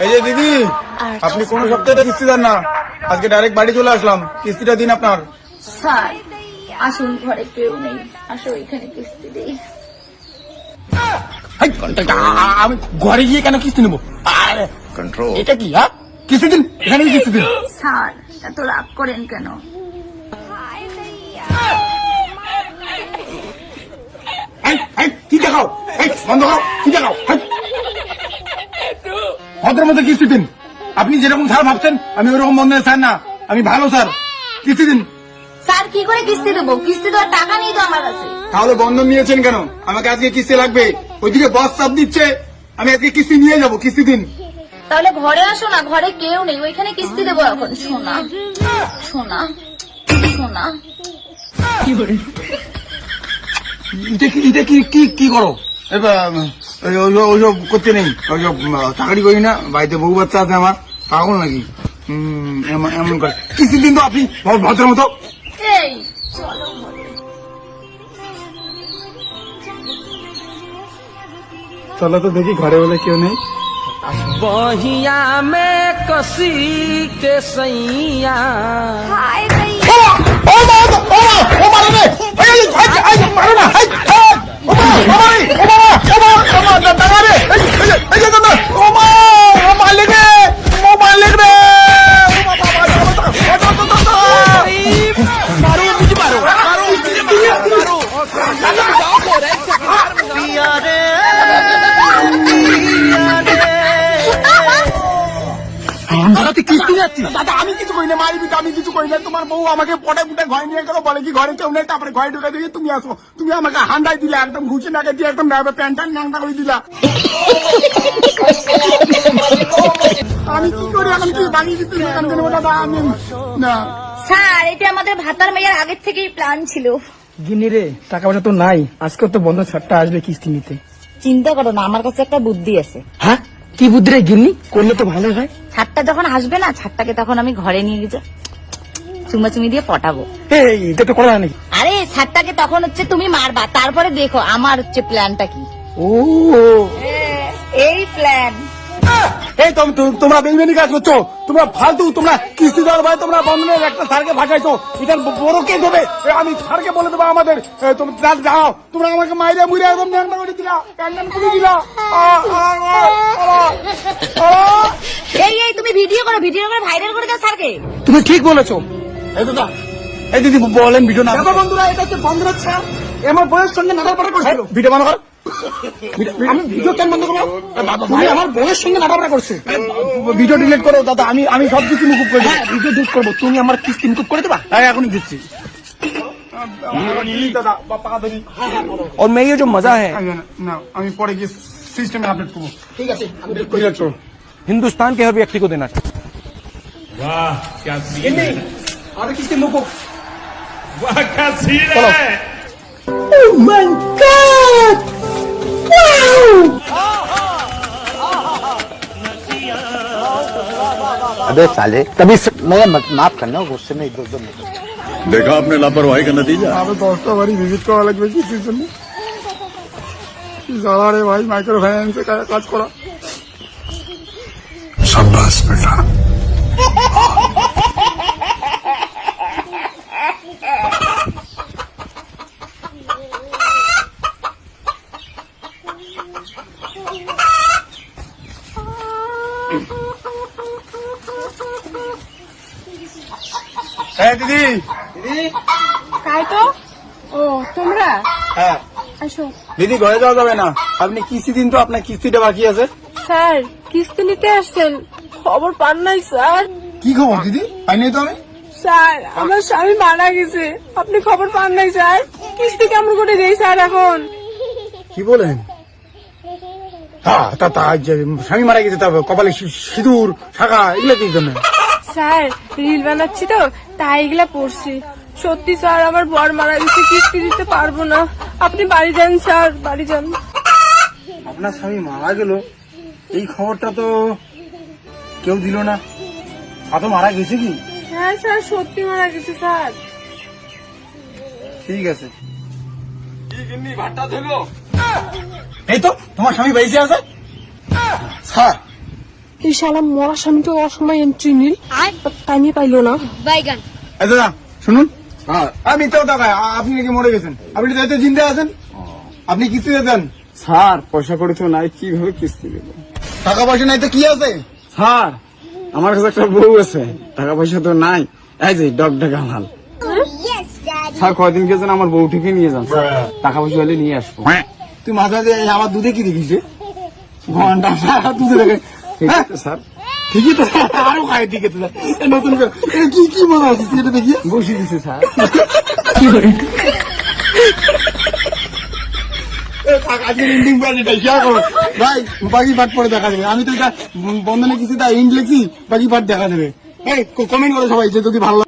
এই যে দিদি, আপনি কোন সপ্তাহে কিস্তি দেন না, আজকে ডাইরেক্ট বাড়ি চলে আসলাম, কিস্তিটা দিন আপনার। স্যার আসুন, ঘরে কেউ নেই, আসো এখানে কিস্তি দিই। আমি ঘরে গিয়ে কেন কিস্তি নেবো? এটা কি? হ্যাঁ, কিস্তি দিন, এখানে কিস্তি দিন। স্যার এত রাগ করেন কেন? কি দেখাও? বন্ধ করো, কি দেখাও? ভদ্রের মধ্যে কিস্তি দিন। আপনি যেরকম স্যার ভাবছেন আমি ওরকম বন্ধনের স্যার না, আমি ভালো স্যার। কিস্তি দিন। স্যার কি করে কিস্তি দেবো? কিস্তি দেওয়ার টাকা নেই তো আমার কাছে। তাহলে বন্ধন নিয়েছেন কেন? আমাকে আজকে কিস্তি লাগবে, ওইদিকে বস চাপ দিচ্ছে, আমি আজকে কিস্তি নিয়ে যাবো। কিস্তি দিন। তাহলে ঘরে আসো না, ঘরে কেউ নেই, ওইখানে কিস্তি দেবো এখন। শোনা শোনা শোনা, এটা কি করো? ওইসব করতে নেই, ওইসব চাকরি করি না, বাড়িতে বউ বাচ্চা আছে আমার, পাগল নাকি? এমন করে কিস্তি দিন তো আপনি ভদ্রের মতো। এই চলো ঘরে। চলো তো দেখি ঘরে বলে কেউ নেই। बहिया में कसी के सैया কিস্তি যাচ্ছি দাদা, আমি কিছু করি না, মারি আমি কিছু করি না। তোমার বউ আমাকে পটে পুটে ঘরে নিয়ে গেলো, বলে কি ঘরে কেউ নেই, তারপরে ঘরে ঢুকে দিয়ে তুমি আসো। তুমি আমাকে হান্ডাই দিলা, একদম ঘুষে নাকে দিয়ে একদম প্যান্ট ন্যাংটা করে দিলা। আমি কি করি এখন? কি বানিয়ে দিতে দাদা? আমি না স্যার এটা আমাদের ভাতার মেয়ের আগের থেকেই প্ল্যান ছিল। গিনি রে, টাকা পয়সা তো নাই, আজকে তো বন্ধ ছাড়টা আসবে কিস্তি নিতে। চিন্তা করো না, আমার কাছে একটা বুদ্ধি আছে। হ্যাঁ, কি বুদ্ধি রে গিন্নি? করলে তো ভালো হয়। ছাড়টা যখন আসবে না, ছাড়টাকে তখন আমি ঘরে নিয়ে গিয়ে চুমাচুমি দিয়ে পটাবো। এই এটা তো করা নাকি? আরে ছাড়টাকে তখন হচ্ছে তুমি মারবা, তারপরে দেখো আমার হচ্ছে প্ল্যানটা কি। ও এই প্ল্যান। এই তোমরা বেইমানি কাজ করছো, তোমরা ফালতু, তোমরা কিস্তি দেওয়ার ভাই তোমরা বন্ধনের একটা স্যারকে ভাসাইছো, এটার বড় কেস হবে। আমি স্যারকে বলে দেবো আমাদের। তোমরা যাও, তোমরা আমাকে মাইরে মুড়ে একদম ন্যাংটা করে দিলা, প্যান্ডান করে দিলা। এই তুমি ভিডিও করে ভাইরাল করে দাও স্যারকে। তুমি ঠিক বলেছো। এই দাদা, এই দিদি বলেন ভিডিও না। বন্ধুরা, এটা হচ্ছে বন্ধুরা স্যার, আমার বউয়ের সঙ্গে নাটাপাটা করছিল। ভিডিও বানো কর। আমি ভিডিও কেন বন্ধ করবো? তুমি আমার বউয়ের সঙ্গে নাটাপাটা করছে। ভিডিও ডিলিট করো দাদা, আমি সবকিছু মুকুব করে হ্যাঁ, ভিডিও ডিলিট করবো। তুমি আমার কিস্তি মুকুব করে দেবা? এখনই দিচ্ছি। দাদা পাকা ধরি। और मैं ये जो मजा है, না, আমি পরে গিয়ে সিস্টেমে আপডেট করবো। ঠিক আছে, আমি ডিলিট করো। हिंदुस्तान के हर व्यक्ति को देना चाहिए। वाह क्या सीन है, और किस्ती मुकुब। वाह क्या सीन चलो। है। Oh my God! अबे साले कभी मैं माफ करना, गुस्से में इधर उधर नहीं। देखा आपने लापरवाही का नतीजा। আমি 10টা বাড়ি ভিজিট করা লাগবে কিসের জন্য? জ্বালা রে ভাই, মাইক্রো ফাইন্যান্সে কাজ করা। শাবাশ বেটা। হ্যাঁ দিদি। তাই তো। ও তোমরা হ্যাঁ আসো। দিদি, ঘরে যাওয়া যাবে না, আপনি কিস্তি দিন তো, আপনার কিস্তিটা বাকি আছে। স্যার কিস্তি নিতে আসছেন, খবর পান নাই স্যার? কি খবর দিদি? পাইনি তো আমি। স্যার আমার স্বামী মারা গেছে, আপনি খবর পান নাই স্যার? কিস্তি কেমন করে দেই স্যার এখন? কি বলেন? তা স্বামী মারা গেছে, তারপর কপালে সিঁদুর শাখা এগুলো কি জন্য? স্যার রিল বানাচ্ছি তো, তাই এগুলা পড়ছি। সত্যি স্যার আমার বর মারা গেছে, কিস্তি দিতে পারবো না, আপনি বাড়ি যান স্যার, বাড়ি যান। আপনার স্বামী মারা গেল, এই খবরটা তো কেউ দিল না। তো মারা গেছে কি? হ্যাঁ স্যার সত্যি মারা গেছে স্যার। ঠিক আছে। এই তো তোমার স্বামী বেঁচে আছে। স্যার এই শালা মরা স্বামীটা অসময় এন্ট্রি নিল টাইমে পাইলো না। এই দাদা শুনুন, আমি তো টাকা আপনি নাকি মরে গেছেন, আপনি তো জিন্দা আছেন, আপনি কিস্তিতে দেন। স্যার পয়সা করে তো নাই, কিভাবে কিস্তি দেবো? টাকা পয়সা নাই তো কি আছে? স্যার আমার কাছে একটা বউ আছে, টাকা পয়সা তো নাই। এই যে ডগডগা মাল। স্যার কয়দিন গেছেন আমার বউটিকে নিয়ে যান স্যার, টাকা পয়সা হলে নিয়ে আসবো। তুই মাঝে মাঝে আমার দুধে কি দেখিস রে? ঘন্টা সারা দুধে দেখে। ঠিক আছে স্যার, ঠিকই তো, আরো খায় ঠিক আছে। নতুন করে এটা কি কি মনে হচ্ছে তুই এটা দেখি? বসিয়ে দিছে স্যার। আজকে ইন্ডিং পার্টিটা খেয়াল করো ভাই, বাকি পার্ট পরে দেখা যাবে। আমি তো এটা বন্ধনে কিছু ইন্ড লিখছি, বাকি পার্ট দেখা যাবে। এই কমেন্ট করো সবাই যে যদি ভালো লাগে।